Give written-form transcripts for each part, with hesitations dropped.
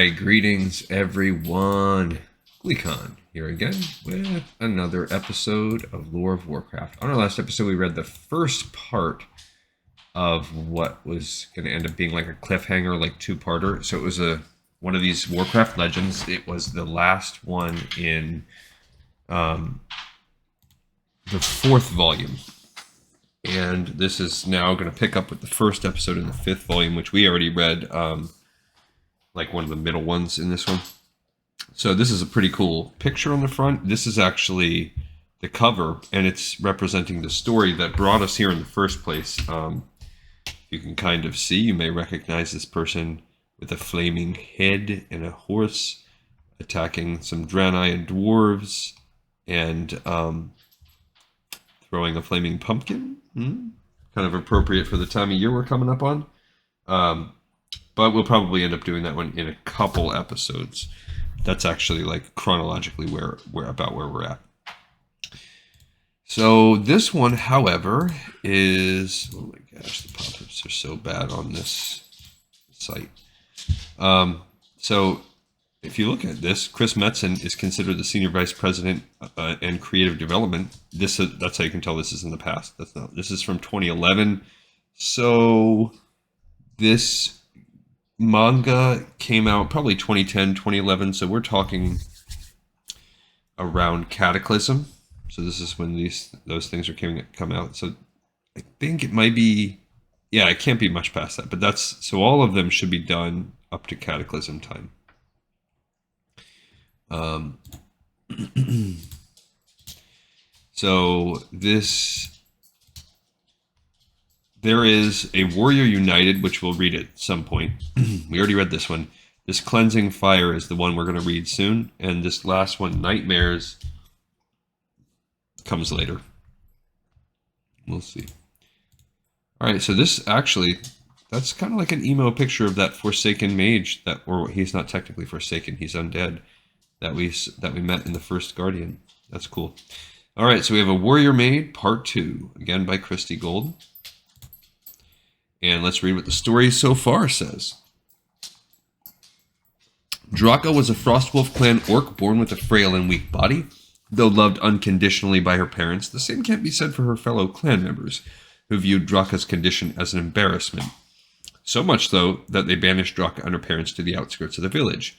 Alright, greetings everyone. Gleekon here again with another episode of Lore of Warcraft. On our last episode, we read the first part of what was going to end up being like a cliffhanger, like two-parter. So it was one of these Warcraft Legends. It was the last one in the fourth volume. And this is now going to pick up with the first episode in the fifth volume, which we already read, like one of the middle ones in this one. So this is a pretty cool picture on the front. This is actually the cover, and it's representing the story that brought us here in the first place. You can kind of see, you may recognize this person with a flaming head and a horse attacking some Draenei and dwarves, and throwing a flaming pumpkin. Kind of appropriate for the time of year we're coming up on. But we'll probably end up doing that one in a couple episodes. That's actually like chronologically where we're at. So this one, however, is, oh my gosh, the pop-ups are so bad on this site. So if you look at this, Chris Metzen is considered the senior vice president and creative development. That's how you can tell this is in the past. This is from 2011. So this manga came out probably 2010, 2011. So we're talking around Cataclysm. So this is when those things are come out. So I think it might be, yeah, it can't be much past that. But so all of them should be done up to Cataclysm time. So there is a Warrior United, which we'll read at some point. We already read this one. This Cleansing Fire is the one we're going to read soon. And this last one, Nightmares, comes later. We'll see. All right, so this actually, that's kind of like an emo picture of that Forsaken mage, or he's not technically Forsaken, he's undead, that we met in the first Guardian. That's cool. All right, so we have a Warrior Maid, Part 2, again by Christy Gold. And let's read what the story so far says. Draka was a Frostwolf clan orc born with a frail and weak body. Though loved unconditionally by her parents, the same can't be said for her fellow clan members, who viewed Draka's condition as an embarrassment. So much, though, that they banished Draka and her parents to the outskirts of the village.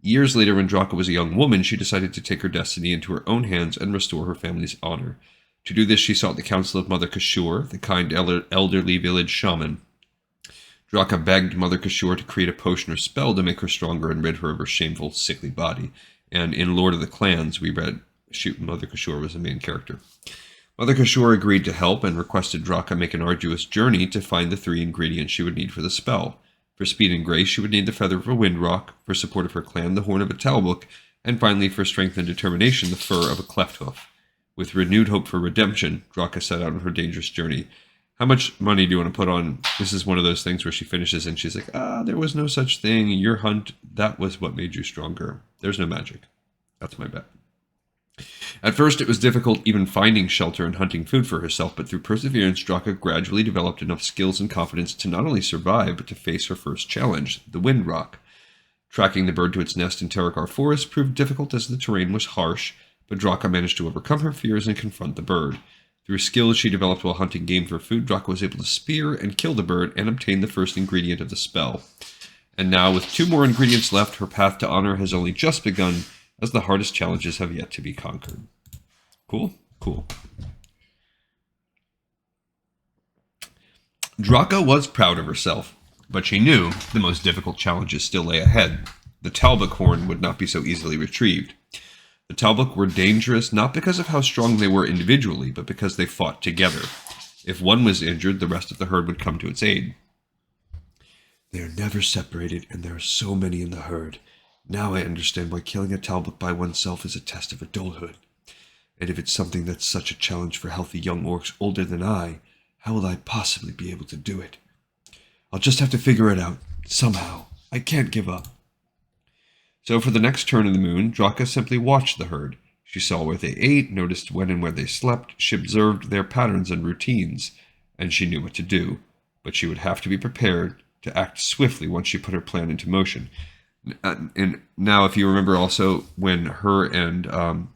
Years later, when Draka was a young woman, she decided to take her destiny into her own hands and restore her family's honor. To do this, she sought the counsel of Mother Kashur, the kind elderly village shaman. Draka begged Mother Kashur to create a potion or spell to make her stronger and rid her of her shameful, sickly body. And in Lord of the Clans, we read Mother Kashur was the main character. Mother Kashur agreed to help and requested Draka make an arduous journey to find the 3 ingredients she would need for the spell. For speed and grace, she would need the feather of a windrock, for support of her clan, the horn of a talbuk, and finally, for strength and determination, the fur of a clefthoof. With renewed hope for redemption, Draka set out on her dangerous journey. How much money do you want to put on? This is one of those things where she finishes and she's like, there was no such thing. Your hunt, that was what made you stronger. There's no magic. That's my bet. At first, it was difficult even finding shelter and hunting food for herself, but through perseverance, Draka gradually developed enough skills and confidence to not only survive, but to face her first challenge, the Windrock. Tracking the bird to its nest in Terrakar Forest proved difficult as the terrain was harsh, but Draka managed to overcome her fears and confront the bird. Through skills she developed while hunting game for food, Draka was able to spear and kill the bird and obtain the first ingredient of the spell. And now, with 2 more ingredients left, her path to honor has only just begun, as the hardest challenges have yet to be conquered. Cool? Cool. Draka was proud of herself, but she knew the most difficult challenges still lay ahead. The talbuk horn would not be so easily retrieved. The talbuk were dangerous not because of how strong they were individually, but because they fought together. If one was injured, the rest of the herd would come to its aid. They are never separated, and there are so many in the herd. Now I understand why killing a talbuk by oneself is a test of adulthood. And if it's something that's such a challenge for healthy young orcs older than I, how will I possibly be able to do it? I'll just have to figure it out, somehow. I can't give up. So for the next turn of the moon, Draka simply watched the herd. She saw where they ate, noticed when and where they slept, she observed their patterns and routines, and she knew what to do. But she would have to be prepared to act swiftly once she put her plan into motion. And now, if you remember also when her and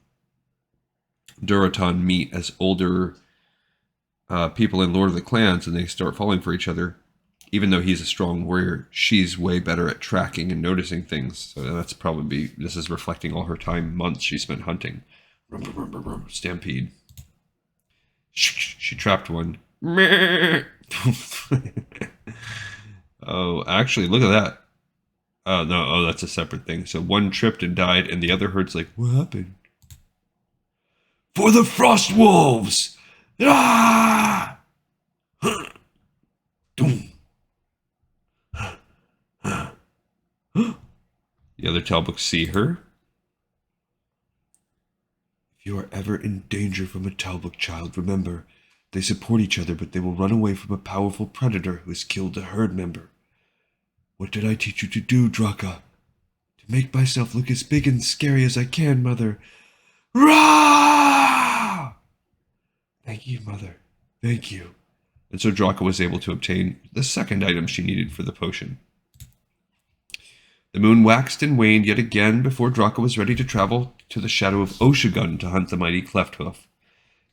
Durotan meet as older people in Lord of the Clans and they start falling for each other, even though he's a strong warrior, she's way better at tracking and noticing things. So that's probably, this is reflecting all her time, months she spent hunting. Stampede. She trapped one. Oh, actually, look at that. Oh, no. Oh, that's a separate thing. So one tripped and died, and the other herd's like, what happened? For the Frost Wolves! Ah! Doom. The other Talboks see her. If you are ever in danger from a Talbok child, remember, they support each other, but they will run away from a powerful predator who has killed a herd member. What did I teach you to do, Draka? To make myself look as big and scary as I can, Mother. Rah! Thank you, Mother. Thank you. And so Draka was able to obtain the second item she needed for the potion. The moon waxed and waned yet again before Draka was ready to travel to the shadow of Oshigun to hunt the mighty Clefthoof.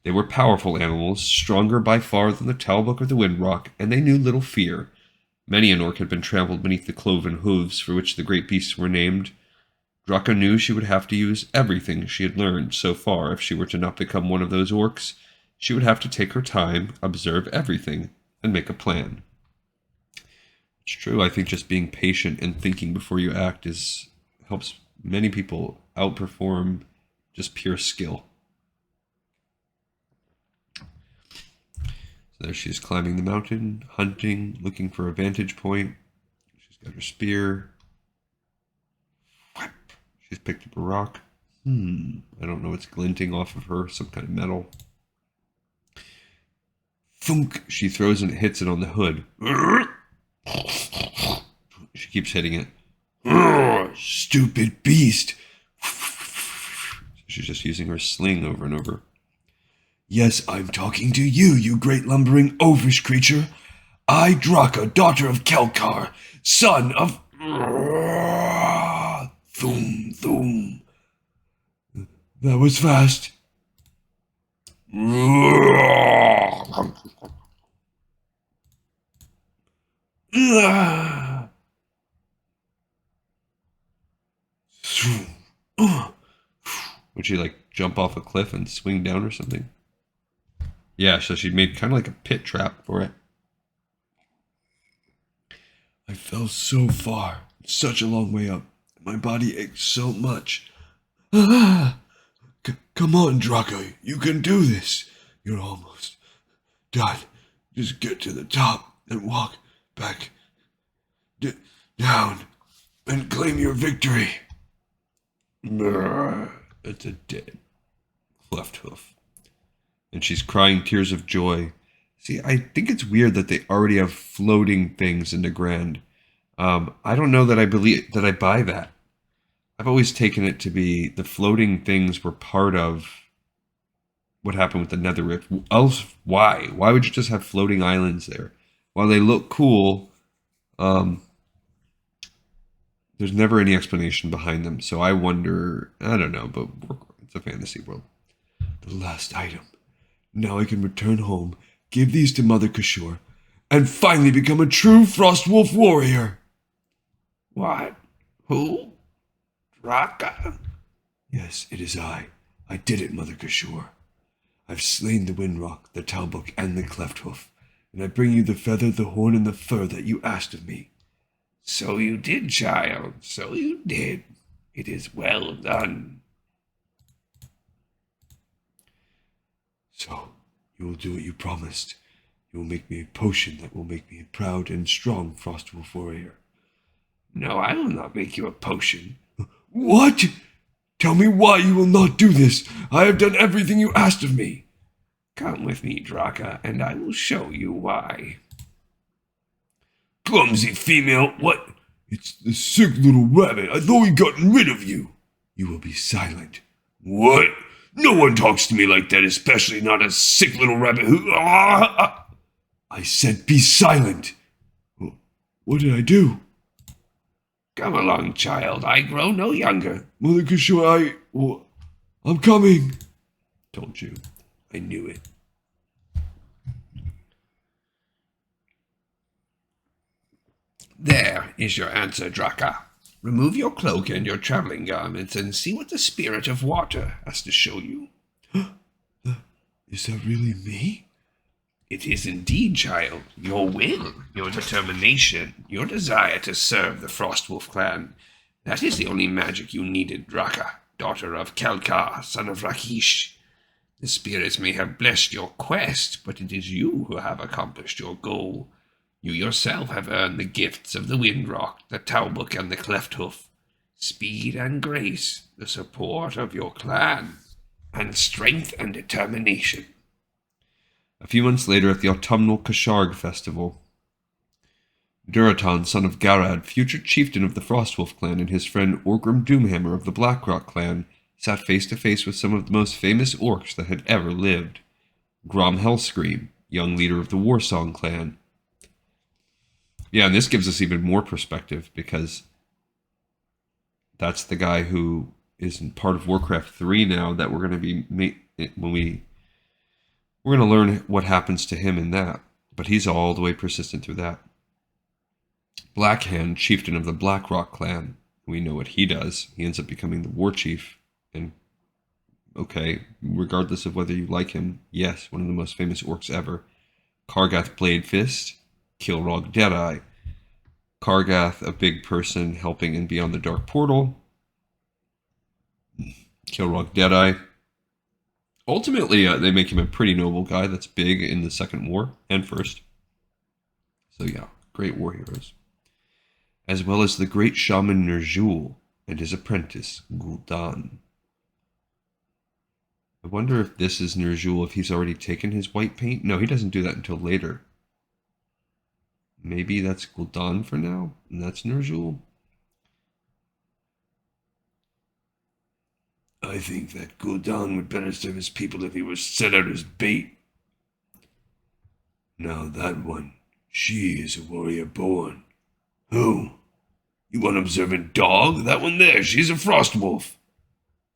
They were powerful animals, stronger by far than the Talbok or the Windrock, and they knew little fear. Many an orc had been trampled beneath the cloven hooves for which the great beasts were named. Draka knew she would have to use everything she had learned so far if she were to not become one of those orcs. She would have to take her time, observe everything, and make a plan. It's true, I think just being patient and thinking before you act helps many people outperform just pure skill. So there she is climbing the mountain, hunting, looking for a vantage point. She's got her spear. She's picked up a rock. I don't know what's glinting off of her, some kind of metal. Thunk! She throws and hits it on the hood. She keeps hitting it. Stupid beast! She's just using her sling over and over. Yes, I'm talking to you, you great lumbering oafish creature. I, Draka, daughter of Kelkar, son of... Thum, thum. That was fast. Would she like jump off a cliff and swing down or something? Yeah, so she made kind of like a pit trap for it. I fell so far, such a long way up. My body ached so much. Come on, Draka, you can do this. You're almost done. Just get to the top and walk back down and claim your victory. It's a dead Clefthoof. And she's crying tears of joy. See, I think it's weird that they already have floating things in the Grand. I don't know that I buy that. I've always taken it to be the floating things were part of what happened with the Nether Rift. Else, why? Why would you just have floating islands there? While they look cool, there's never any explanation behind them. So I wonder, I don't know, but it's a fantasy world. The last item. Now I can return home, give these to Mother Kashur, and finally become a true Frostwolf warrior. What? Who? Draka? Yes, it is I. I did it, Mother Kashur. I've slain the Windrock, the Talbok, and the Clefthoof, and I bring you the feather, the horn, and the fur that you asked of me. So you did, child. So you did. It is well done. So, you will do what you promised. You will make me a potion that will make me a proud and strong Frostwolf warrior. No, I will not make you a potion. What? Tell me why you will not do this. I have done everything you asked of me. Come with me, Draka, and I will show you why. Clumsy female, what? It's the sick little rabbit. I thought we'd gotten rid of you. You will be silent. What? No one talks to me like that, especially not a sick little rabbit who... I said be silent. What did I do? Come along, child. I grow no younger. Mother Kishore, I'm coming. Told you. I knew it. There is your answer, Draka. Remove your cloak and your traveling garments and see what the spirit of water has to show you. Is that really me? It is indeed, child. Your will, your determination, your desire to serve the Frostwolf clan. That is the only magic you needed, Draka, daughter of Kelkar, son of Rakish. The spirits may have blessed your quest, but it is you who have accomplished your goal. You yourself have earned the gifts of the Windrock, the Talbuk, and the Clefthoof. Speed and grace, the support of your clan, and strength and determination. A few months later, at the autumnal Kasharg festival, Duratan, son of Garad, future chieftain of the Frostwolf clan, and his friend Orgrim Doomhammer of the Blackrock clan sat face to face with some of the most famous orcs that had ever lived. Grom Hellscream, young leader of the Warsong clan. Yeah, and this gives us even more perspective because that's the guy who is part of Warcraft 3 now that we're going to be we're going to learn what happens to him in that, but he's all the way persistent through that. Blackhand, chieftain of the Blackrock clan, we know what he does. He ends up becoming the war chief, and okay, regardless of whether you like him, yes, one of the most famous orcs ever. Kargath Bladefist, Kilrog Deadeye. Kargath, a big person helping in Beyond the Dark Portal. Kilrog Deadeye. Ultimately, they make him a pretty noble guy that's big in the Second War and First. So yeah, great war heroes. As well as the great shaman Ner'zhul and his apprentice, Gul'dan. I wonder if this is Ner'zhul, if he's already taken his white paint. No, he doesn't do that until later. Maybe that's Gul'dan for now, and that's Ner'zhul. I think that Gul'dan would better serve his people if he was set out as bait. Now that one, she is a warrior born. Who? You unobservant dog? That one there, she's a Frostwolf.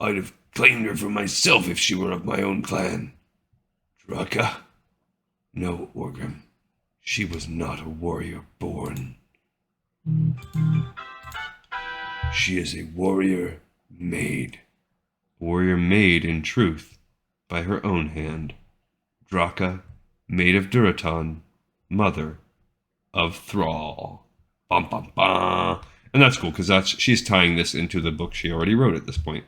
I'd have claimed her for myself if she were of my own clan. Draka? No, Orgrim. She was not a warrior born. She is a warrior made. Warrior made, in truth, by her own hand. Draka, maid of Duratan, mother of Thrall. Bum, bum, bum. And that's cool, because she's tying this into the book she already wrote at this point.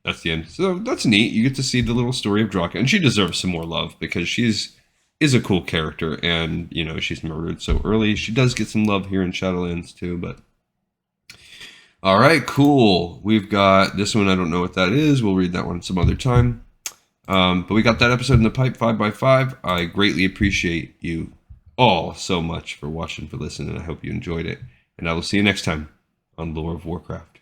That's the end. So that's neat. You get to see the little story of Draka, and she deserves some more love, because is a cool character, and, you know, she's murdered so early. She does get some love here in Shadowlands, too, but... All right, cool. We've got this one. I don't know what that is. We'll read that one some other time. But we got that episode in the pipe, 5x5. I greatly appreciate you all so much for watching, for listening, and I hope you enjoyed it. And I will see you next time on Lore of Warcraft.